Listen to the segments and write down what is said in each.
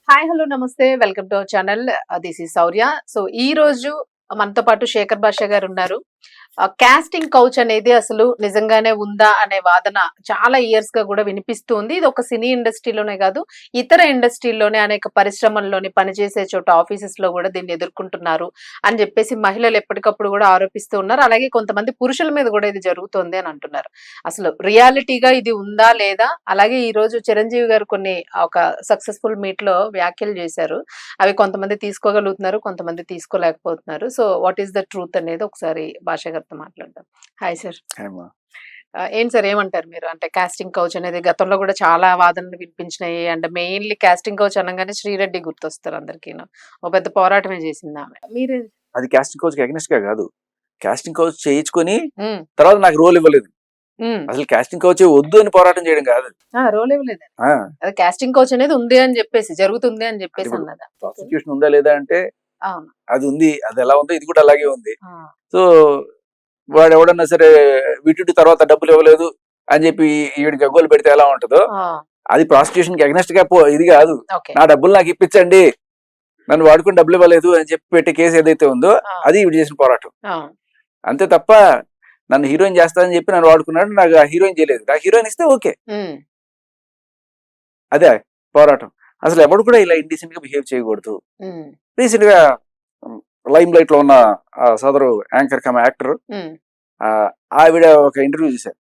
Hi hello నమస్తే welcome to our channel. This is Shaurya. So ఈ రోజు మనతో పాటు శేఖర్ భాష గారు ఉన్నారు. కాస్టింగ్ కౌచ్ అనేది అసలు నిజంగానే ఉందా అనే వాదన చాలా ఇయర్స్ గా కూడా వినిపిస్తుంది. ఇది ఒక సినీ ఇండస్ట్రీలోనే కాదు, ఇతర ఇండస్ట్రీలోనే అనేక పరిశ్రమల్లోని పనిచేసే చోట ఆఫీసెస్ లో కూడా దీన్ని ఎదుర్కొంటున్నారు అని చెప్పేసి మహిళలు ఎప్పటికప్పుడు కూడా ఆరోపిస్తూ ఉన్నారు. అలాగే కొంతమంది పురుషుల మీద కూడా ఇది జరుగుతోంది అని అంటున్నారు. అసలు రియాలిటీగా ఇది ఉందా లేదా? అలాగే ఈ రోజు చిరంజీవి గారు కొన్ని ఒక సక్సెస్ఫుల్ మీట్ లో వ్యాఖ్యలు చేశారు. అవి కొంతమంది తీసుకోగలుగుతున్నారు, కొంతమంది తీసుకోలేకపోతున్నారు. So what is the truth అనేది ఒకసారి భాష గారితో మాట్లాడదాం. Hi sir. ఏమో. ఏంటి సార్ ఏమంటారు మీరు? అంటే కాస్టింగ్ కౌచ్ అనేది గతంలో కూడా చాలా వాదనలు వినిపించినాయి. అంటే మెయిన్లీ కాస్టింగ్ కౌచ్ అనగానే శ్రీరెడ్డి గుర్తొస్తారు అందరికీ. ఒక పెద్ద పోరాటమే చేసింది ఆమె. మీరు అది కాస్టింగ్ కోచ్ అగెనిస్ట్ గా కాదు, కాస్టింగ్ కోచ్ చేయించుకొని తర్వాత నాకు రోల్ ఇవ్వలేదు. అసలు కాస్టింగ్ కోచ్ వద్దు అని పోరాటం చేయడం కాదు, రోల్ ఇవ్వలేదు. అది కాస్టింగ్ కౌచ్ అనేది ఉంది అని చెప్పేసి, జరుగుతుంది అని చెప్పేసి అన్నదా. ప్రాసిక్యూషన్ ఉందా లేదా అంటే అవును, అది ఉంది. అది ఎలా ఉందో ఇది కూడా అలాగే ఉంది. సో వాడు ఎవడన్నా సరే వీటి తర్వాత డబ్బులు ఇవ్వలేదు అని చెప్పి ఈవిడికి గగ్గోలు పెడితే ఎలా ఉంటుందో, అది ప్రాసిక్యూషన్ కి అగెనిస్ట్ గా ఇది కాదు. నా డబ్బులు నాకు ఇప్పించండి, నన్ను వాడుకుని డబ్బులు ఇవ్వలేదు అని చెప్పి పెట్టే కేసు ఏదైతే ఉందో అది ఈవిడ చేసిన పోరాటం. అంతే తప్ప నన్ను హీరోయిన్ చేస్తానని చెప్పి నన్ను వాడుకున్నాడు, నాకు ఆ హీరోయిన్ చేయలేదు, నాకు హీరోయిన్ ఇస్తే ఓకే. అదే పోరాటం. అసలు ఎవడు కూడా ఇలా ఇండిసెంట్ గా బిహేవ్ చేయకూడదు. రీసెంట్ గా లైమ్ లైట్ లో ఉన్న సదరు యాంకర్ కమ్ యాక్టర్ ఆవిడ ఒక ఇంటర్వ్యూ చేశారు.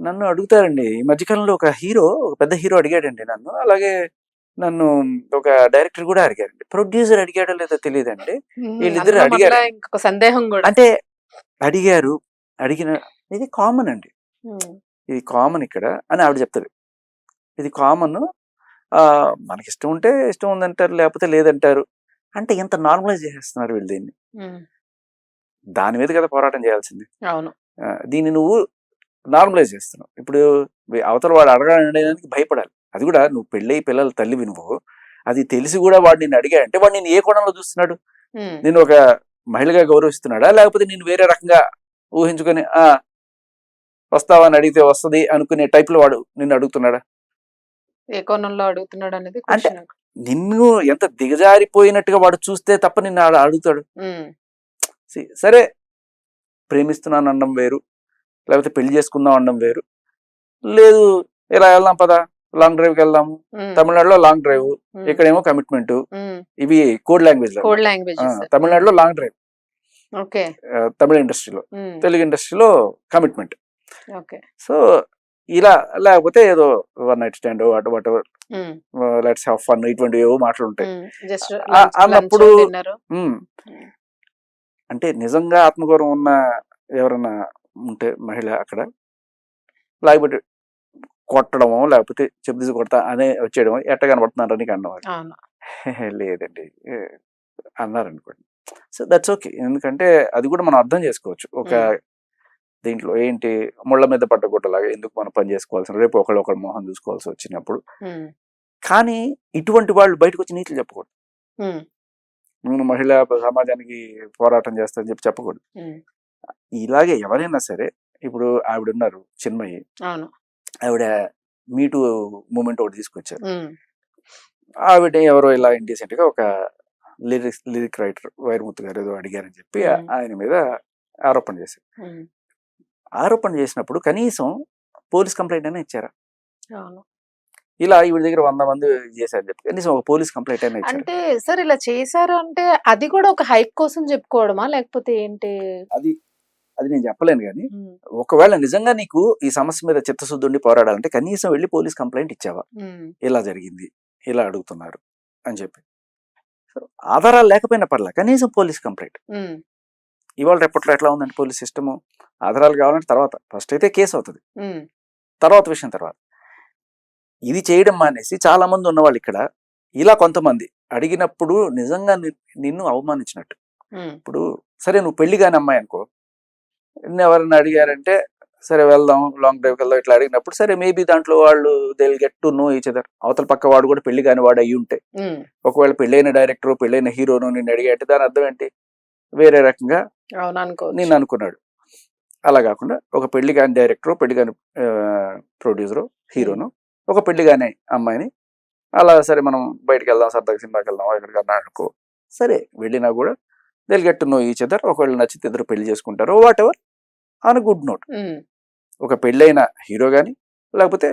నన్ను అడుగుతారండి, ఈ మధ్యకాలంలో ఒక పెద్ద హీరో అడిగాడండి నన్ను, అలాగే నన్ను ఒక డైరెక్టర్ కూడా అడిగారండి, ప్రొడ్యూసర్ అడిగాడో లేదో తెలియదండి, వీళ్ళిద్దరు అడిగారు. సందేహం కూడా అంటే అడిగారు, అడిగిన ఇది కామన్ అండి, ఇది కామన్ ఇక్కడ అని ఆవిడ చెప్తుంది. ఇది కామన్, మనకి ఇష్టం ఉంటే ఇష్టం ఉందంటారు, లేకపోతే లేదంటారు. అంటే ఎంత నార్మలైజ్ చేసేస్తున్నారు వీళ్ళు దీన్ని. దాని మీద కదా పోరాటం చేయాల్సింది. అవును, దీన్ని నువ్వు నార్మలైజ్ చేస్తున్నావు. ఇప్పుడు అవతల వాడు అడగడానికి భయపడాలి. అది కూడా నువ్వు పెళ్ళై పిల్లల తల్లివి, నువ్వు అది తెలిసి కూడా వాడు నిన్ను అడిగాడంటే వాడు నేను ఏ కోణంలో చూస్తున్నాడు? నేను ఒక మహిళగా గౌరవిస్తున్నాడా, లేకపోతే నేను వేరే రకంగా ఊహించుకొని వస్తావా అని అడిగితే వస్తుంది అనుకునే టైప్ లో వాడు నిన్ను అడుగుతున్నాడా? ఏ కోణంలో అడుగుతున్నాడు అనేది అంటే నిన్ను ఎంత దిగజారిపోయినట్టుగా వాడు చూస్తే తప్ప నిన్ను అడుగుతాడు. సరే, ప్రేమిస్తున్నాను అనడం వేరు, లేకపోతే పెళ్లి చేసుకుందాం అనడం వేరు. లేదు ఇలా వెళ్దాం పదా లాంగ్ డ్రైవ్ కి వెళ్దాము, తమిళనాడులో లాంగ్ డ్రైవ్, ఇక్కడేమో కమిట్మెంట్. ఇవి కోడ్ లాంగ్వేజ్. తమిళనాడులో లాంగ్ డ్రైవ్ తమిళ ఇండస్ట్రీలో, తెలుగు ఇండస్ట్రీలో కమిట్మెంట్. సో ఇలా, లేకపోతే ఏదో one night stand what ever, let's have fun, ఇటువంటి ఏవో మాటలు ఉంటాయి అన్నప్పుడు. అంటే నిజంగా ఆత్మగౌరవం ఉన్న ఎవరన్నా ఉంటే మహిళ అక్కడ, లేకపోతే కొట్టడమో లేకపోతే చెప్పుదీసి కొడతా అనే వచ్చేయడమో, ఎట్ట కనబడుతున్నారు నీకు అన్నవారు లేదండి అన్నారనుకోండి. సో దట్స్ ఓకే, ఎందుకంటే అది కూడా మనం అర్థం చేసుకోవచ్చు. ఒక దీంట్లో ఏంటి, ముళ్ళ మీద పడ్డ గుట్టలాగా ఎందుకు మనం పని చేసుకోవాల్సిన, రేపు ఒకళ్ళు మొహం చూసుకోవాల్సి వచ్చినప్పుడు. కానీ ఇటువంటి వాళ్ళు బయటకు వచ్చి నీతులు చెప్పకూడదు. నేను మహిళా సమాజానికి పోరాటం చేస్తా అని చెప్పకూడదు. ఇలాగే ఎవరైనా సరే, ఇప్పుడు ఆవిడ ఉన్నారు చిన్మయి, ఆవిడ మీటూ మూమెంట్ ఒకటి తీసుకొచ్చారు. ఆవిడ ఎవరో ఇలా ఇండిసెంట్ గా ఒక లిరిక్ రైటర్ వైరముత్తు గారు ఏదో అడిగారని చెప్పి ఆయన మీద ఆరోపణ చేశారు. ఆరోపణ చేసినప్పుడు కనీసం పోలీస్ కంప్లైంట్ అయినా ఇచ్చారా? ఇలా ఈవిడ దగ్గర 100 మంది చేశారు చెప్పి కనీసం ఒక పోలీస్ కంప్లైంట్ అయినా ఇచ్చారు. అంటే సార్ ఇలా చేశారు అంటే అది కూడా ఒక హైప్ కోసం చెప్పుకోవడమా, లేకపోతే ఏంటి? అది నేను చెప్పలేను. కానీ ఒకవేళ నిజంగా నీకు ఈ సమస్య మీద చిత్తశుద్ధి ఉండి పోరాడాలంటే కనీసం వెళ్ళి పోలీస్ కంప్లైంట్ ఇచ్చావా, ఇలా జరిగింది, ఇలా అడుగుతున్నారు అని చెప్పి. ఆధారాలు లేకపోయినా పర్లే, కనీసం పోలీస్ కంప్లైంట్. ఇవాళ రేపట్లో ఎట్లా ఉందంటే పోలీస్ సిస్టము, ఆధారాలు కావాలంటే తర్వాత, ఫస్ట్ అయితే కేసు అవుతుంది, తర్వాత విషయం తర్వాత. ఇది చేయడం మానేసి చాలా మంది ఉన్నవాళ్ళు ఇక్కడ ఇలా కొంతమంది అడిగినప్పుడు నిజంగా నిన్ను అవమానించినట్టు. ఇప్పుడు సరే నువ్వు పెళ్లి కాని అమ్మాయి అనుకో, ఎవరైనా అడిగారంటే సరే వెళ్దాం లాంగ్ డ్రైవ్కి వెళ్దాం ఇట్లా అడిగినప్పుడు సరే మేబీ దాంట్లో వాళ్ళు they will get to know each other. అవతల పక్క వాడు కూడా పెళ్లి కాని వాడు అయ్యి ఉంటే, ఒకవేళ పెళ్ళైన డైరెక్టర్ పెళ్ళైన హీరోను నిన్ను అడిగాయంటే దాని అర్థం ఏంటి, వేరే రకంగా నేను అనుకున్నాడు. అలా కాకుండా ఒక పెళ్లి కాని డైరెక్టర్, పెళ్లి కాని ప్రొడ్యూసరు, హీరోను, ఒక పెళ్లి కాని అమ్మాయిని అలా సరే మనం బయటకు వెళ్దాం, సరదాగా సినిమాకి వెళ్దాం ఎక్కడికన్నా అనుకో, సరే వెళ్ళినా కూడా they'll get to know each other. ఒకవేళ నచ్చితే ఇద్దరు పెళ్లి చేసుకుంటారు, what ever, on good note. ఒక పెళ్ళైన హీరో కానీ లేకపోతే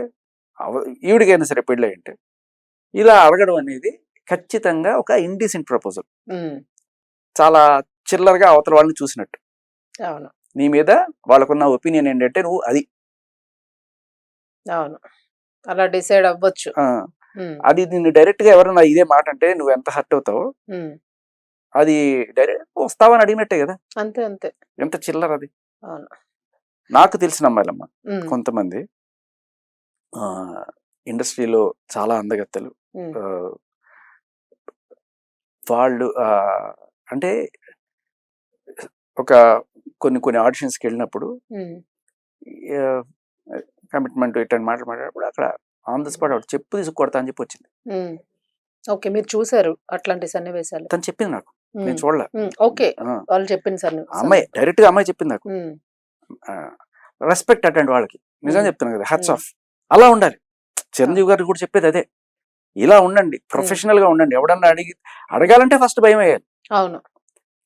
ఈవిడికైనా సరే పెళ్ళి అంటే ఇలా అడగడం అనేది ఖచ్చితంగా ఒక ఇండీసెంట్ ప్రపోజల్. చాలా చిల్లరగా అవతల వాళ్ళని చూసినట్టు. అవును నీ మీద వాళ్ళకున్న ఒపీనియన్ ఏంటంటే నువ్వు అది అవును అలా డిసైడ్ అవ్వచ్చు. అది నిన్ను డైరెక్ట్ గా ఎవరన్నా ఇదే మాట అంటే నువ్వు ఎంత హర్ట్ అవుతావో, అది డైరెక్ట్ వస్తావని అడిగినట్టే కదా. అంతే అంతే. ఎంత చిల్లర అది. అవును. నాకు తెలిసిన అమ్మాయిలమ్మ కొంతమంది ఇండస్ట్రీలో చాలా అందగత్తెలు, వాళ్ళు అంటే ఒక కొన్ని ఆడిషన్స్కి వెళ్ళినప్పుడు కమిట్మెంట్ ఇట్లాంటి మాటలు మాట్లాడినప్పుడు అక్కడ ఆన్ ద స్పాట్ చెప్పు తీసుకు కొడతా అని చెప్పి వచ్చింది. ఓకే, మీరు చూసారు అట్లాంటి సన్నివేశాలు? తను చెప్పింది నాకు, నేను చూడలే. ఓకే, వాళ్ళు చెప్పింది సార్, అమ్మాయి డైరెక్ట్ గా అమ్మాయి చెప్పింది నాకు. రెస్పెక్ట్ అటెండ్ వాళ్ళకి, నిజం చెప్తున్నాను కదా, హ్యాట్స్ ఆఫ్. అలా ఉండాలి. చిరంజీవి గారు కూడా చెప్పేది అదే, ఇలా ఉండండి, ప్రొఫెషనల్ గా ఉండండి. ఎవడన్నా అడగాలంటే ఫస్ట్ భయం వేయాలి. అవును.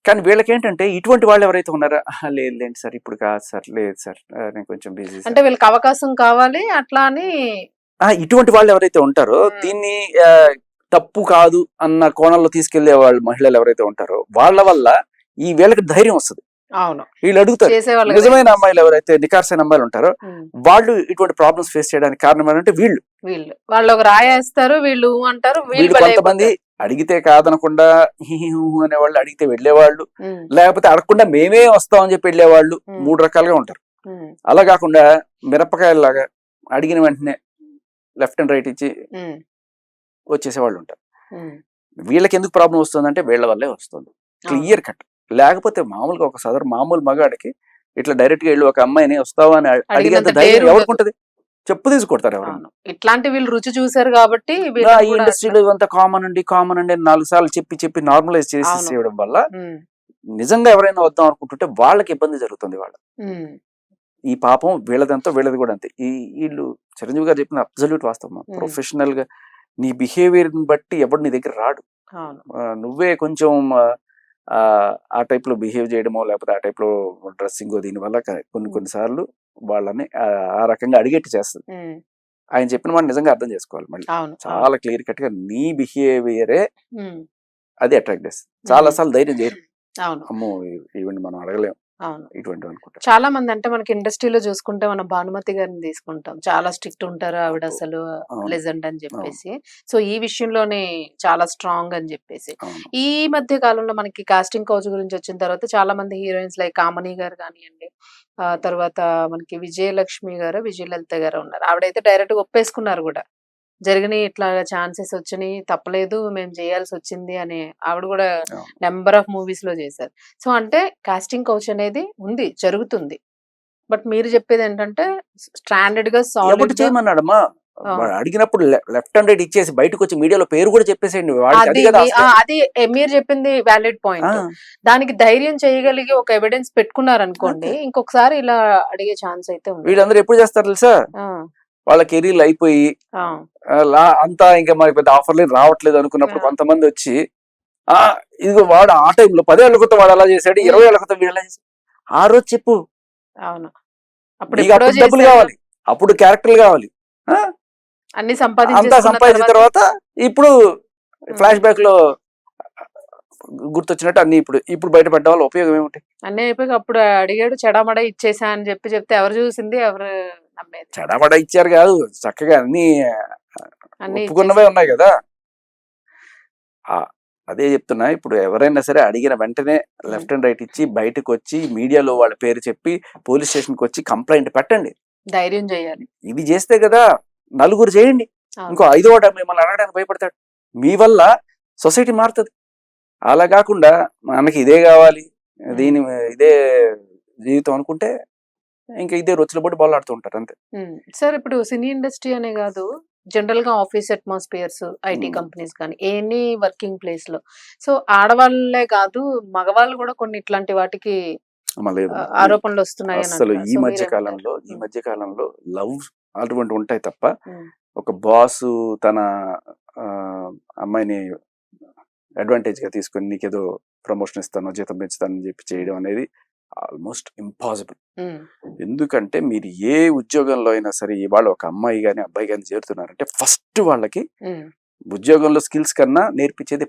కానీ వీళ్ళకి ఏంటంటే ఇటువంటి వాళ్ళు ఎవరైతే ఉన్నారో, లేదులేండి సార్ ఇప్పుడు కాదు సార్, లేదు సార్ నేను కొంచెం బిజీ, అంటే వీళ్ళకి అవకాశం కావాలి అట్లా అని. ఇటువంటి వాళ్ళు ఎవరైతే ఉంటారో దీన్ని తప్పు కాదు అన్న కోణంలో తీసుకెళ్లే వాళ్ళు మహిళలు ఎవరైతే ఉంటారో వాళ్ళ వల్ల ఈ వీళ్ళకి ధైర్యం వస్తుంది. అవును, వీళ్ళు అడుగుతారు. నిజమైన అమ్మాయిలు ఎవరైతే నికార్సైన అమ్మాయిలు ఉంటారో వాళ్ళు ఇటువంటి ప్రాబ్లమ్స్ ఫేస్ చేయడానికి కారణం ఏంటంటే వాళ్ళు ఒక రాయేస్తారు, వీళ్ళు అంటారు. వీళ్ళు కొంతమంది అడిగితే కాదనకుండా అనే వాళ్ళు, అడిగితే వెళ్లేవాళ్ళు, లేకపోతే అడగకుండా మేమే వస్తాం అని చెప్పి వెళ్లేవాళ్ళు, 3 రకాలుగా ఉంటారు. అలా కాకుండా మిరపకాయలాగా అడిగిన వెంటనే లెఫ్ట్ అండ్ రైట్ ఇచ్చి వచ్చేసేవాళ్ళు ఉంటారు. వీళ్ళకి ఎందుకు ప్రాబ్లం వస్తుందంటే వీళ్ళ వల్లే వస్తుంది, క్లియర్ కట్. లేకపోతే మామూలుగా ఒక మామూలు మగాడికి ఇట్లా డైరెక్ట్ గా వెళ్ళి ఒక అమ్మాయిని వస్తావా అని అడిగేంత ధైర్యం ఎవరికి ఉంటుంది? చెప్పు తీసుకొడతారు ఎవరైనా. ఇట్లాంటి వీళ్ళు రుచి చూసారు కాబట్టి ఈ ఇండస్ట్రీలో ఇదంతా కామన్ అండి 4 సార్లు చెప్పి నార్మలైజ్ చేసేయడం వల్ల నిజంగా ఎవరైనా వద్దాం అనుకుంటుంటే వాళ్ళకి ఇబ్బంది జరుగుతుంది. వాళ్ళ ఈ పాపం వీళ్ళదంతా వీళ్ళది కూడా అంతే. వీళ్ళు చిరంజీవి గారు చెప్పిన అబ్సల్యూట్ వాస్తవం. ప్రొఫెషనల్ గా నీ బిహేవియర్ ని బట్టి ఎవడు నీ దగ్గర రాడు. నువ్వే కొంచెం ఆ టైప్ లో బిహేవ్ చేయడమో లేకపోతే ఆ టైప్ లో డ్రెస్సింగ్, దీనివల్ల కొన్నిసార్లు వాళ్ళని ఆ రకంగా అడిగేట్టు చేస్తుంది. ఆయన చెప్పిన మాట నిజంగా అర్థం చేసుకోవాలి. మళ్ళీ చాలా క్లియర్ కట్ గా నీ బిహేవియరే అది అట్రాక్ట్ చేస్తుంది. చాలా సార్లు ధైర్యం చేయరు. అమ్మో ఈవెంట్ మనం అడగలేము ఇటువంటి అనుకుంటా. చాలా మంది అంటే మనకి ఇండస్ట్రీలో చూసుకుంటే మనం భానుమతి గారిని తీసుకుంటాం, చాలా స్ట్రిక్ట్ ఉంటారు ఆవిడ, అసలు లెజెండ్ అని చెప్పేసి. సో ఈ విషయంలోనే చాలా స్ట్రాంగ్ అని చెప్పేసి. ఈ మధ్య కాలంలో మనకి కాస్టింగ్ కౌచ్ గురించి వచ్చిన తర్వాత చాలా మంది హీరోయిన్స్ లైక్ కామని గారు కానివ్వండి, తర్వాత మనకి విజయలక్ష్మి గారు, విజయలలిత గారు ఉన్నారు. ఆవిడైతే డైరెక్ట్ గా ఒప్పేసుకున్నారు కూడా, జరిగినాయి ఇట్లా ఛాన్సెస్ వచ్చినాయి, తప్పలేదు, మేము చేయాల్సి వచ్చింది అని ఆవిడ కూడా నెంబర్ ఆఫ్ మూవీస్ లో చేశారు. సో అంటే కాస్టింగ్ కౌచ్ అనేది ఉంది, జరుగుతుంది. బట్ మీరు చెప్పేది ఏంటంటే స్టాండర్డ్ గా సాలిడ్ చేయమన్నాడమ్మా. అడిగినప్పుడు లెఫ్ట్ అండ్ రైట్ ఇచ్చేసి బయటకు వచ్చి మీడియాలో పేరు కూడా చెప్పేసేయండి. అది మీరు చెప్పింది వ్యాలిడ్ పాయింట్. దానికి ధైర్యం చేయగలిగి ఒక ఎవిడెన్స్ పెట్టుకున్నారు అనుకోండి, ఇంకొకసారి ఇలా అడిగే ఛాన్స్ అయితే ఉంది. వీళ్ళందరూ ఎప్పుడు చేస్తారు తెలుసా? వాళ్ళ కెరీర్లు అయిపోయి అంతా ఇంకా మనకి పెద్ద ఆఫర్లు రావట్లేదు అనుకున్నప్పుడు కొంతమంది వచ్చి ఇదిగో వాడు ఆ టైంలో 10 ఏళ్ల క్రితం వాడు అలా చేశాడు, 20 ఏళ్ల క్రితం వీడు అలా చేశాడు, ఆ రోజు చెప్పు. అప్పుడు డబ్బులు కావాలి, అప్పుడు క్యారెక్టర్లు కావాలి, అంతా సంపాదించిన తర్వాత ఇప్పుడు ఫ్లాష్ బ్యాక్ లో గుర్తొచ్చినట్టు అన్ని ఇప్పుడు బయటపడ్డ వాళ్ళ ఉపయోగం ఏమిటి? అన్నీ అయిపోయి అప్పుడు అడిగాడు చెడామడ ఇచ్చేసా అని చెప్తే ఎవరు చూసింది, ఎవరు నమ్మేది? చెడామడ ఇచ్చారు కాదు, చక్కగా అన్ని ఒప్పుకున్నవే ఉన్నాయి కదా. అదే చెప్తున్నా, ఇప్పుడు ఎవరైనా సరే అడిగిన వెంటనే లెఫ్ట్ అండ్ రైట్ ఇచ్చి బయటకు వచ్చి మీడియాలో వాళ్ళ పేరు చెప్పి పోలీస్ స్టేషన్ కి వచ్చి కంప్లైంట్ పెట్టండి, ధైర్యం చేయాలి. ఇది చేస్తే కదా నలుగురు చేయండి, ఇంకో 5వ మిమ్మల్ని అడగడానికి భయపడతాడు. మీ వల్ల సొసైటీ మారుతుంది. అలా కాకుండా మనకి ఇదే కావాలి, ఇదే జీవితం అనుకుంటే ఇంకా ఇదే రొచ్చుల పడి బాలాడుతూ ఉంటారు అంతే. సార్ ఇప్పుడు సినీ ఇండస్ట్రీ అనే కాదు, జనరల్ గా ఆఫీస్ అట్మాస్ఫియర్స్, ఐటీ కంపెనీస్ కానీ ఎనీ వర్కింగ్ ప్లేస్ లో, సో ఆడవాళ్ళే కాదు మగవాళ్ళు కూడా కొన్ని ఇట్లాంటి వాటికి ఆరోపణలు వస్తున్నాయి. అసలు ఈ మధ్య కాలంలో లవ్ అటువంటి ఉంటాయి తప్ప ఒక బాస్ తన ఆ, అమ్మాయిని అడ్వాంటేజ్ గా తీసుకొని నీకేదో ప్రమోషన్ ఇస్తాను, జీతం పెంచుతాను అని చెప్పి చేయడం అనేది ఆల్మోస్ట్ ఇంపాసిబుల్. ఎందుకంటే మీరు ఏ ఉద్యోగంలో అయినా సరే ఇవాళ ఒక అమ్మాయి కానీ అబ్బాయి కానీ చేరుతున్నారంటే ఫస్ట్ వాళ్ళకి ఉద్యోగంలో స్కిల్స్ కన్నా నేర్పించేది